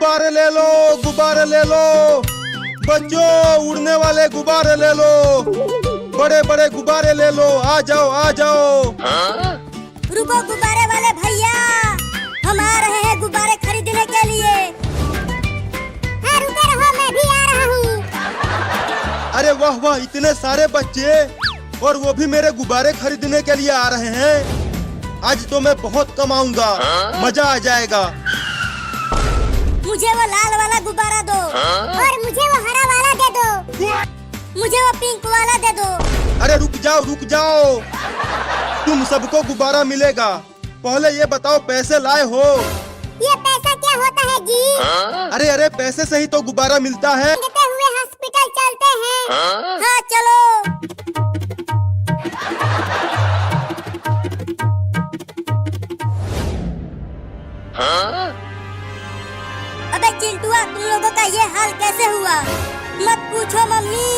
गुब्बारे ले लो, गुब्बारे ले लो बच्चों, उड़ने वाले गुब्बारे ले लो, बड़े बड़े गुब्बारे ले लो, आ जाओ आ जाओ। रुको गुब्बारे वाले भैया, हम आ रहे हैं गुब्बारे खरीदने के लिए। हाँ रुके रहो, मैं भी आ रहा हूँ। अरे वाह वाह, इतने सारे बच्चे और वो भी मेरे गुब्बारे खरीदने के लिए आ रहे हैं। आज तो मैं बहुत कमाऊंगा, मजा आ जाएगा। मुझे वो लाल वाला गुब्बारा दो और मुझे वो हरा वाला दे दो, मुझे वो पिंक वाला दे दो। अरे रुक जाओ, तुम सबको गुब्बारा मिलेगा। पहले ये बताओ पैसे लाए हो? ये पैसा क्या होता है जी? अरे पैसे से ही तो गुब्बारा मिलता है। देते हुए हॉस्पिटल चलते हैं। हाँ चलो। अबे चिंटुआ, तुम लोगों का ये हाल कैसे हुआ? मत पूछो मम्मी,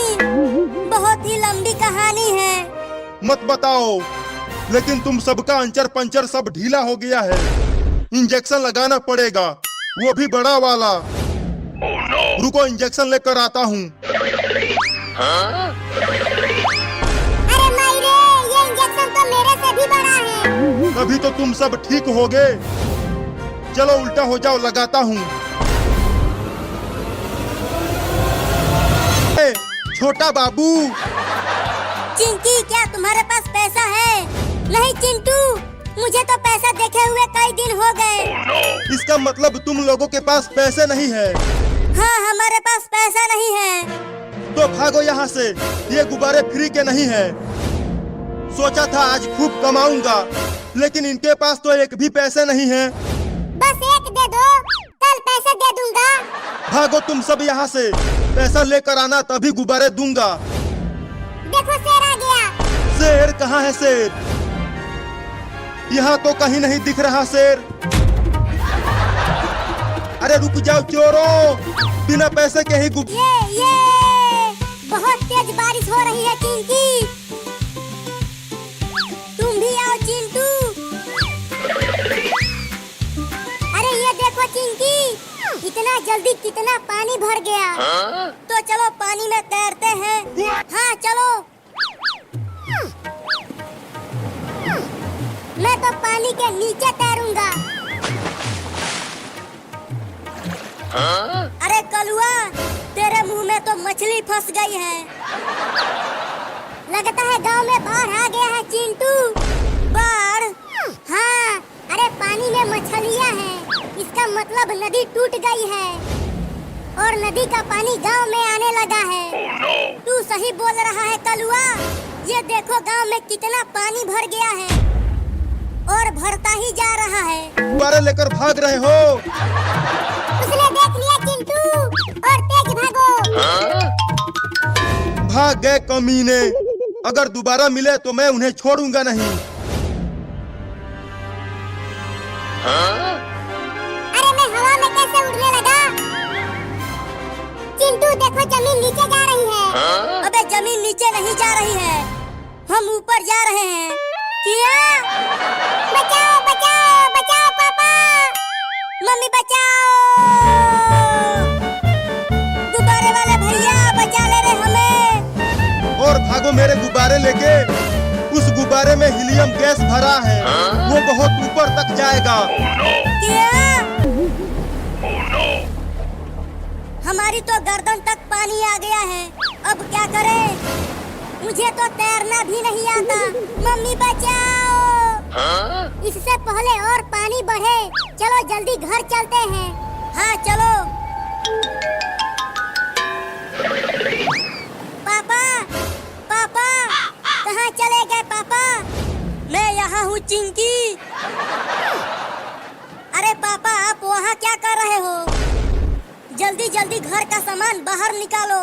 बहुत ही लंबी कहानी है। मत बताओ, लेकिन तुम सबका अंचर पंचर सब ढीला हो गया है। इंजेक्शन लगाना पड़ेगा, वो भी बड़ा वाला। रुको इंजेक्शन लेकर आता हूँ। अरे मायरे, ये इंजेक्शन तो मेरे से भी बड़ा है। तभी तो तुम सब ठीक होगे। चलो उल्टा हो जाओ, लगाता हूँ। छोटा बाबू। चिंकी, क्या तुम्हारे पास पैसा है? नहीं चिंटू, मुझे तो पैसा देखे हुए कई दिन हो गए। इसका मतलब तुम लोगों के पास पैसे नहीं है? हाँ, हमारे पास पैसा नहीं है। तो भागो यहाँ से, ये गुब्बारे फ्री के नहीं है। सोचा था आज खूब कमाऊंगा, लेकिन इनके पास तो एक भी पैसे नहीं है। बस एक दे दो, कल पैसे दे दूंगा। भागो तुम सब यहाँ से, पैसा लेकर आना तभी गुब्बारे दूंगा। देखो शेर आ गया। शेर कहाँ है शेर? यहाँ तो कहीं नहीं दिख रहा शेर। अरे रुक जाओ चोरों, बिना पैसे के ही ये बहुत तेज बारिश हो रही है चिंकी, तुम भी आओ चिंटू। अरे ये देखो चिंकी, इतना जल्दी कितना पानी भर गया। तो चलो पानी में तैरते हैं। हाँ चलो। मैं तो पानी के नीचे तैरूंगा। अरे कलुआ, तेरे मुंह में तो मछली फंस गई है। लगता है गांव में बाढ़ आ गया है चिंटू। बाढ़? हाँ, अरे पानी में मछलियाँ हैं, इसका मतलब नदी टूट गई है और नदी का पानी गांव में आने लगा है। तू सही बोल रहा है कलुआ, ये देखो गांव में कितना पानी भर गया है और भरता ही जा रहा है। गुब्बारे लेकर भाग रहे हो? उसने देख लिया चिंटू, और तेज भागो। भाग गए कमीने, अगर दोबारा मिले तो मैं उन्हें छोड़ूंगा नहीं। अरे मैं हवा में कैसे उड़ने लगा? चिंटू देखो, जमीन नीचे जा रही है। अबे जमीन नीचे नहीं जा रही है, हम ऊपर जा रहे हैं। क्या? बचाओ बचाओ बचाओ पापा, मम्मी बचाओ, गुब्बारे वाले भैया बचा ले रहे हमें। और भागो मेरे गुब्बारे लेके। उस गुब्बारे में हीलियम गैस भरा है, वो बहुत ऊपर तक जाएगा। क्या? हमारी तो गर्दन तक पानी आ गया है, अब क्या करें? मुझे तो तैरना भी नहीं आता, मम्मी बचाओ। इससे पहले और पानी बढ़े, चलो जल्दी घर चलते हैं। हाँ चलो। पापा, पापा, कहाँ चले गए पापा? मैं यहाँ हूँ चिंकी। अरे पापा, आप वहाँ क्या कर रहे हो? जल्दी जल्दी घर का सामान बाहर निकालो।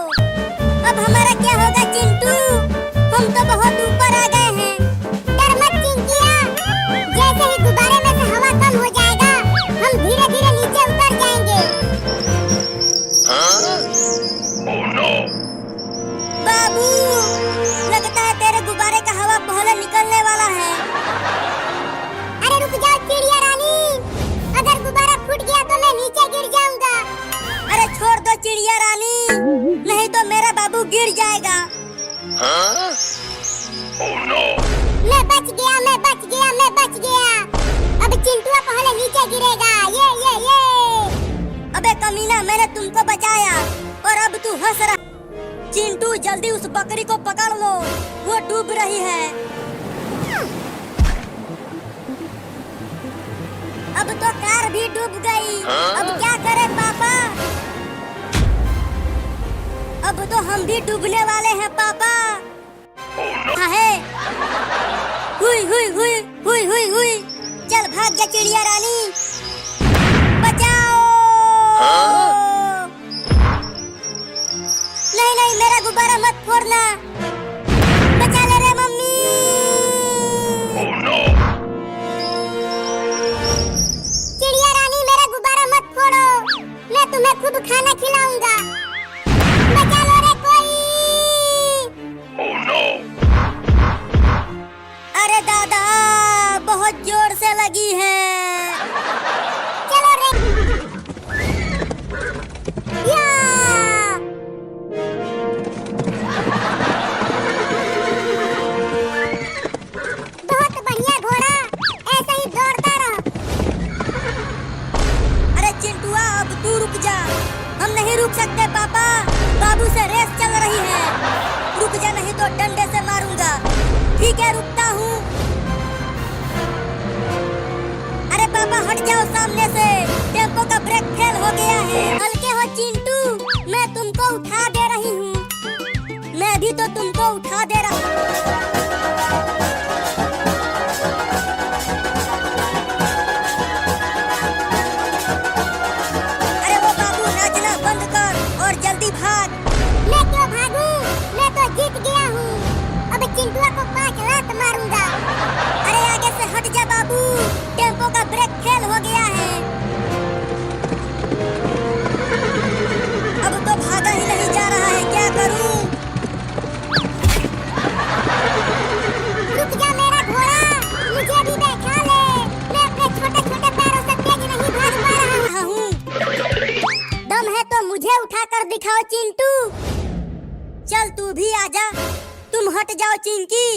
अब हमारा क्या होगा चिंटू? हम तो बहुत ऊपर आ गए हैं। डर मत चिंकिया, जैसे ही गुब्बारे में से हवा कम हो जाएगा, हम धीरे धीरे नीचे उतर जाएंगे। बाबू, लगता है तेरे गुब्बारे का हवा पहले निकलने वाला है। अरे रुक जाओ चिड़िया रानी, अगर गुब्बारा फूट गया तो मैं नीचे गिर जाऊंगा। चिड़िया रानी, नहीं तो मेरा बाबू गिर जाएगा। मैं बच गया, मैं बच गया, मैं बच गया। अब चिंटुआ पहले नीचे गिरेगा। ये। अबे कमीना, मैंने तुमको बचाया और अब तू हंस रहा। चिंटू जल्दी उस बकरी को पकड़ लो, वो डूब रही है। अब तो कार भी डूब गई। अब क्या करे पापा? अब तो हम भी डूबने वाले हैं पापा। है हुई। चल भाग जा चिड़िया रानी, बचाओ। नहीं, मेरा गुब्बारा मत फोड़ना। बचा ले रे मम्मी। चिड़िया रानी, मेरा गुब्बारा मत फोड़ो, मैं तुम्हें खूब खाना खिलाऊंगा। बचा लो रे कोई। अरे दादा, बहुत जोर से लगी है। चलो रे। या! बहुत बढ़िया घोड़ा, ऐसा ही दौड़ता रहो। अरे चिंटुआ, अब तू रुक जा। हम नहीं रुक सकते पापा, बाबू से रेस चल रही है। रुक जा, नहीं तो डंडे से मारूंगा। ठीक है, रुकता हूँ। अरे पापा हट जाओ सामने से, टेम्पो का ब्रेक फेल हो गया है। हल्के हो चिंटू, मैं तुमको उठा दे रही हूँ। मैं भी तो तुमको उठा दे रहा हूँ। अरे वो बाबू, नाचना बंद कर और जल्दी भाग। मैं क्यों भागूं? मैं तो जीत गया हूँ। अब चिंटुआ को 5 लात मारूंगा। अरे आगे से हट जा बाबू, टेम्पो का ब्रेक फेल हो गया है। अब तो भागा ही नहीं जा रहा है, क्या करूं? रुक जा मेरा घोड़ा, मुझे भी बैठा ले। मैं अपने छोटे-छोटे पैरों से तेज नहीं भाग पा रहा हूँ। दम है तो मुझे उठा कर दिखाओ चिंटू। चल तू भी आजा। तुम हट जाओ चिंकी।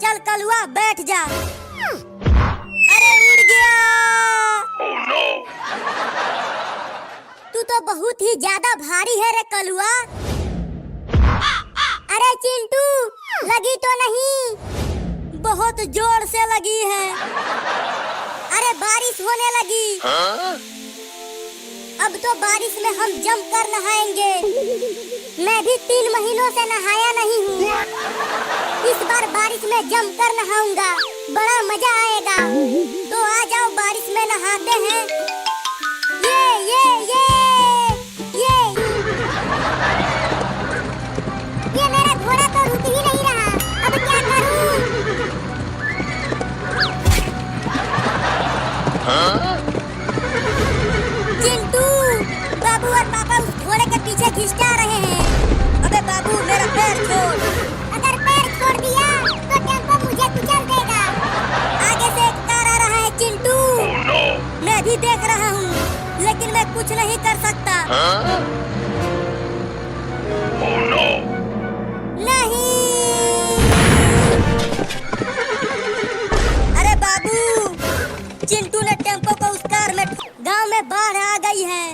चल कलुआ, बैठ जा। अरे उड़ गया। तू तो बहुत ही ज्यादा भारी है रे कलुआ। अरे चिंटू, लगी तो नहीं? बहुत जोर से लगी है। अरे बारिश होने लगी। अब तो बारिश में हम जम कर नहाएंगे। मैं भी 3 महीनों से नहाया नहीं हूँ। इस बार बारिश में जम कर नहाऊंगा, बड़ा मजा आएगा। तो आ जाओ, बारिश में नहाते हैं। ये मेरा घोड़ा तो रुक ही नहीं रहा। अब क्या करूँ? चिंटू, बाबू और पापा उस घोड़े के पीछे खिसका रहे हैं। अबे बाबू, मेरा पैर छोड़। अगर पैर छोड़ दिया तो टेम्पो मुझे कुचल देगा। आगे से एक कार आ रहा है चिंटू। मैं भी देख रहा हूँ, लेकिन मैं कुछ नहीं कर सकता। नहीं। अरे बाबू, चिंटू ने टेम्पो को उस कार में। गांव में बाढ़ आ गई है।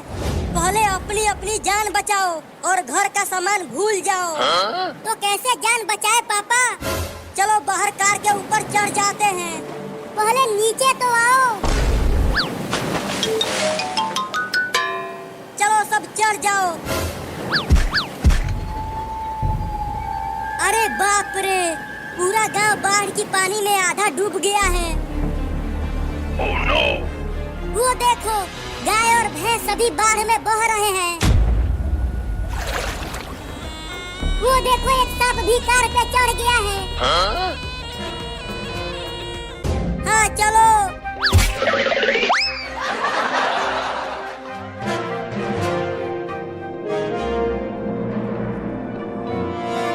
पहले अपनी अपनी जान बचाओ और घर का सामान भूल जाओ। तो कैसे जान बचाए पापा? चलो बाहर कार के ऊपर चढ़ जाते हैं। पहले नीचे तो आओ। चलो सब चढ़ जाओ। अरे बाप रे, पूरा गांव बाढ़ की पानी में आधा डूब गया है। वो देखो, गाय और भैंस सभी बाढ़ में बह रहे हैं। वो देखो, एक सांप भी कार पे चढ़ गया है। हाँ चलो।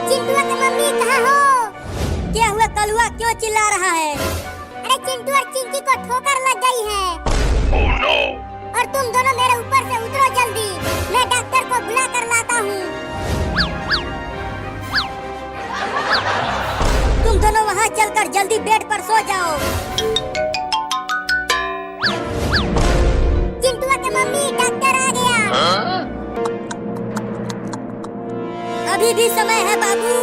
चिंटू की मम्मी कहाँ हो? क्या हुआ कलुआ, क्यों चिल्ला रहा है? अरे चिंटू और चिंकी को ठोकर लग गई है। और तुम दोनों मेरे ऊपर से उतरो जल्दी। और जल्दी बेड पर सो जाओ। चिंटुआ के मम्मी, डॉक्टर आ गया। अभी भी समय है बाबू,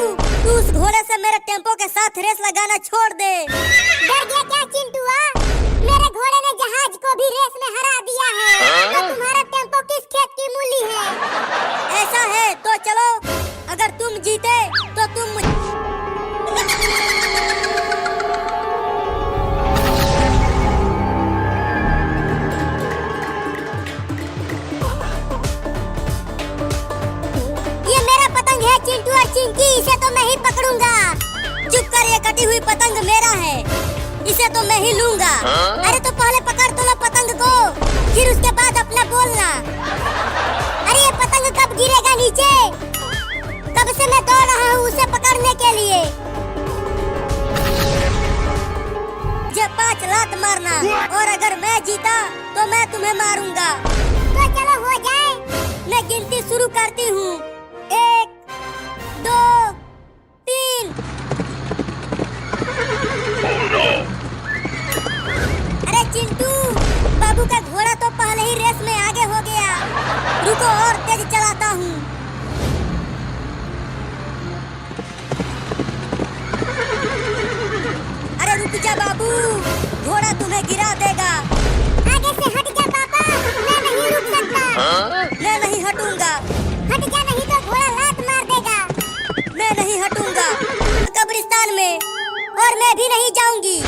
तू उस घोड़े से मेरे टेम्पो के साथ रेस लगाना छोड़ दे। डर गया क्या चिंटुआ? मेरे घोड़े ने जहाज को भी रेस में हरा दिया है। तो तुम्हारा टेम्पो किस खेत की मूली है? ऐसा है तो चलो, अगर तुम जीते तो तुम ये मेरा पतंग है चिंटू और चिंकी, इसे तो मैं ही पकड़ूंगा। चुप कर, ये कटी हुई पतंग मेरा है, इसे तो मैं ही लूंगा। अरे तो पहले पकड़ तो लो पतंग को, फिर उसके बाद अपना बोलना। अरे ये पतंग कब गिरेगा नीचे? कब से मैं दौड़ रहा हूँ उसे पकड़ने के लिए। ये 5 लात मारना, और अगर मैं जीता तो मैं तुम्हें मारूंगा। तो चलो हो जाए, मैं गिनती शुरू करती हूँ। 1 2 3। अरे चिंटू, बाबू का घोड़ा तो पहले ही रेस में आगे हो गया। रुको और तेज चलाता हूँ। अरे रुक जा बाबू, घोड़ा तुम्हें गिरा देगा। आगे से हट जा पापा, मैं नहीं रुक सकता। मैं नहीं हटूंगा। हट जा, नहीं तो घोड़ा लात मार देगा। मैं नहीं हटूंगा। कब्रिस्तान में, और मैं भी नहीं जाऊंगी।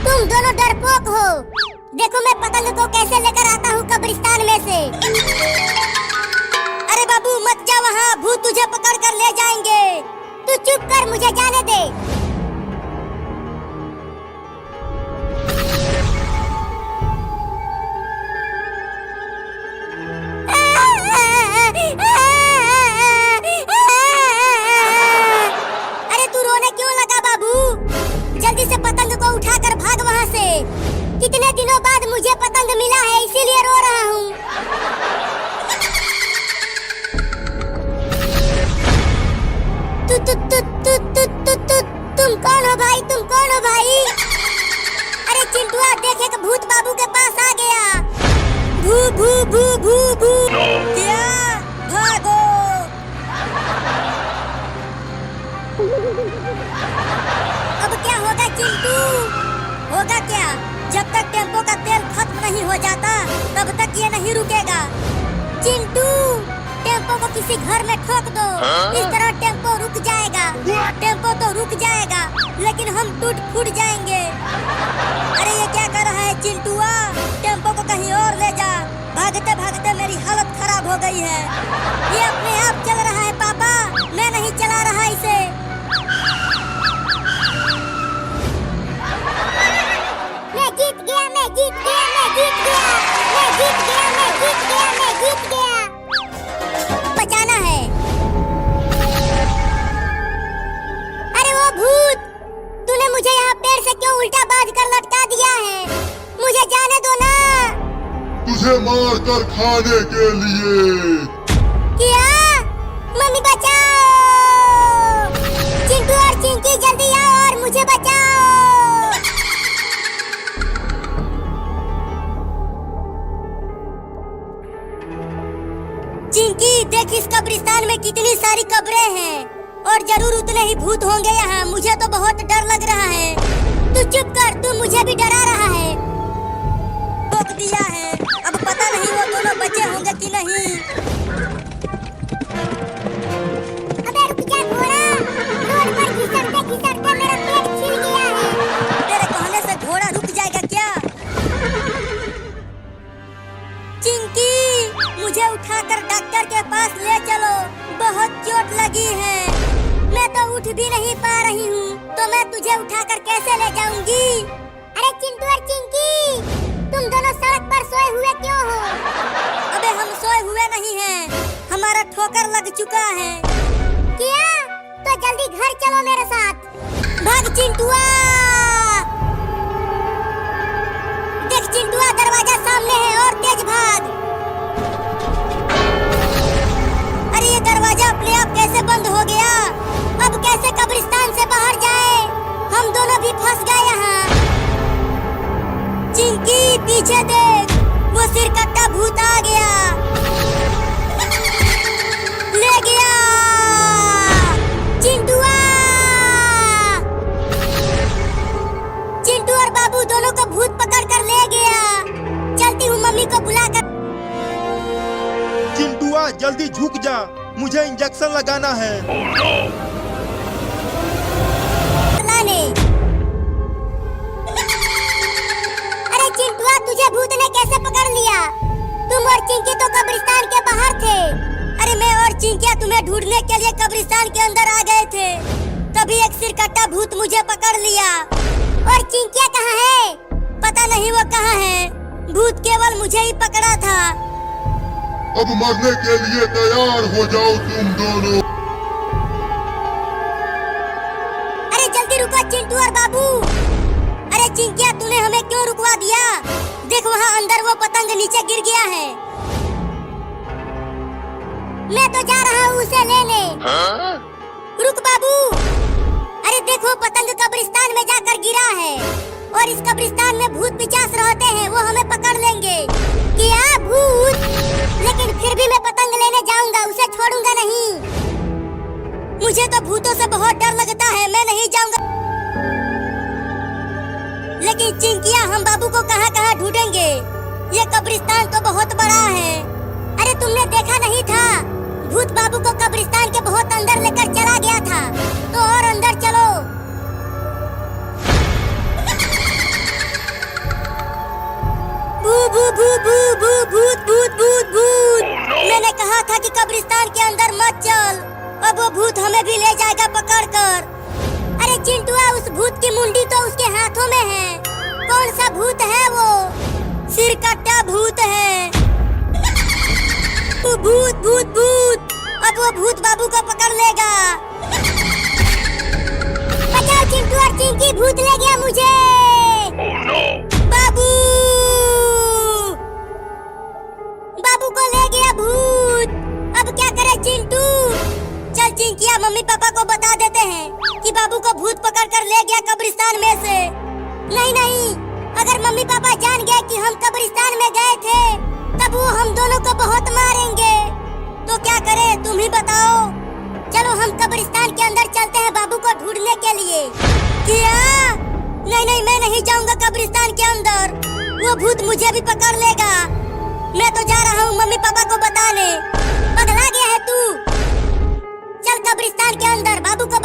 तुम दोनों डरपोक हो। देखो मैं पतंग को कैसे लेकर आता हूँ कब्रिस्तान में से। अरे बाबू मत जा वहाँ, भूत तुझे पकड़ कर ले जाएंगे। तू चुप कर, मुझे जाने दे। अरे तू रोने क्यों लगा बाबू? जल्दी से पतंग को उठाकर भाग वहाँ से। कितने दिनों बाद मुझे पतंग मिला है, इसीलिए रो रहा हूँ। तुम कौन हो भाई? तुम कौन हो भाई? अरे चिंटुआ देखे कि भूत बाबू के पास आ गया। भू भू भू भू भू। क्या? भागो। अब क्या होगा चिंटू? होगा क्या? जब तक टेम्पो का तेल खत्म नहीं हो जाता तब तक ये नहीं रुकेगा। चिंटू, टेम्पो को किसी घर में ठोक दो। इस तरह टेम्पो रुक जाएगा। टेम्पो तो रुक जाएगा, लेकिन हम टूट फूट जाएंगे। अरे ये क्या कर रहा है चिंटुआ? टेम्पो को कहीं और ले जा। भागते भागते मेरी हालत खराब हो गई है। ये अपने आप चल रहा है पापा, मैं नहीं चला रहा इसे। मैं जीत गया, मैं जीत गया, मैं जीत गया, मैं जीत गया, मैं जीत गया, मैं जीत गया। बचाना है। अरे वो भूत, तूने मुझे यहाँ पेड़ से क्यों उल्टा बांध कर लटका दिया है? मुझे जाने दो ना। तुझे मार कर खाने के लिए। क्या? मम्मी बचाओ! चिंटू और चिंकी जल्दी आओ और मुझे बचाओ। चिंकी देख, इस कब्रिस्तान में कितनी सारी कब्रें हैं, और जरूर उतने ही भूत होंगे यहाँ। मुझे तो बहुत डर लग रहा है। तू चुप कर, तू मुझे भी डरा रहा है। रोक दिया है, अब पता नहीं वो दोनों बचे होंगे कि नहीं। अबे रुक जा घोड़ा, रोड पर घिसटते घिसटते मेरा पेट छिल गया है। तेरे कहने से घोड़ा रुक जाएगा क्या? चिंकी, मुझे उठाकर डॉक्टर के पास ले चलो, बहुत चोट लगी है। मैं तो उठ भी नहीं पा रही हूँ, तो मैं तुझे उठाकर कैसे ले जाऊंगी? अरे चिंटू और चिंकी, तुम दोनों सड़क पर सोए हुए क्यों हो? अबे हम सोए हुए नहीं हैं, हमारा ठोकर लग चुका है। क्या? तो जल्दी घर चलो मेरे साथ। भाग चिंटुआ! देख चिंटुआ, दरवाजा सामने है, और तेज भाग। अरे ये दरवाजा अपने आप कैसे बंद हो गया? अब कैसे कब्रिस्तान से बाहर जाए? हम दोनों भी फंस गए यहाँ। चिंकी पीछे देख, वो सिरकट्टा भूत आ गया, ले गया चिंटुआ। चिंटू और बाबू दोनों को भूत पकड़ कर ले गया। चलती हूँ मम्मी को बुलाकर। चिंटुआ जल्दी झुक जा, मुझे इंजेक्शन लगाना है। लाने। अरे चिंटुआ, तुझे भूत ने कैसे पकड़ लिया? तुम और चिंकी तो कब्रिस्तान के बाहर थे। अरे मैं और चिंकिया तुम्हें ढूंढने के लिए कब्रिस्तान के अंदर आ गए थे, तभी एक सिरकट्टा भूत मुझे पकड़ लिया। और चिंकिया कहाँ है? पता नहीं वो कहाँ है। भूत केवल मुझे ही पकड़ा था। अब मरने के लिए तैयार हो जाओ तुम दोनों। अरे जल्दी रुको चिंटू और बाबू। अरे चिंकिया, तूने हमें क्यों रुकवा दिया? देख वहाँ अंदर वो पतंग नीचे गिर गया है। मैं तो जा रहा हूँ उसे लेने। रुक बाबू। अरे देखो, पतंग कब्रिस्तान में जाकर गिरा है और इस कब्रिस्तान में भूत पिचास रहते हैं, वो हमें पकड़ लेंगे। क्या भूत? लेकिन फिर भी मैं पतंग लेने जाऊंगा, उसे छोड़ूंगा नहीं। मुझे तो भूतों से बहुत डर लगता है, मैं नहीं जाऊंगा। लेकिन चिंकिया, हम बाबू को कहाँ कहाँ ढूंढेंगे? ये कब्रिस्तान तो बहुत बड़ा है। अरे तुमने देखा नहीं था? भूत बाबू को कब्रिस्तान के बहुत अंदर लेकर चला गया था। तो और अंदर चलो। भू भू भू भू भू भूत भूत भूत भूत। मैंने कहा था कि कब्रिस्तान के अंदर मत चल, अब वो भूत हमें भी ले जाएगा पकड़ कर। अरे चिंटुआ, उस भूत की मुंडी तो उसके हाथों में है। कौन सा भूत है वो? सिरकट्टा भूत है। भूत भूत भूत। अब वो भूत बाबू को पकड़ लेगा। बचाओ चिंटू और चिंकी, भूत ले गया मुझे। बाबू, बाबू को ले गया भूत। अब क्या करे चिंटू? चल चिंकिया, मम्मी पापा को बता देते हैं कि बाबू को भूत पकड़ कर ले गया कब्रिस्तान में से। नहीं नहीं, अगर मम्मी पापा जान गए कि हम कब्रिस्तान में गए थे, तब वो हम दोनों को बहुत मारेंगे। तो क्या करें, तुम ही बताओ। चलो हम कब्रिस्तान के अंदर चलते हैं बाबू को ढूंढने के लिए। क्या? नहीं नहीं, मैं नहीं जाऊंगा कब्रिस्तान के अंदर, वो भूत मुझे भी पकड़ लेगा। मैं तो जा रहा हूँ मम्मी पापा को बताने। पगला गया है तू? चल कब्रिस्तान के अंदर बाबू को।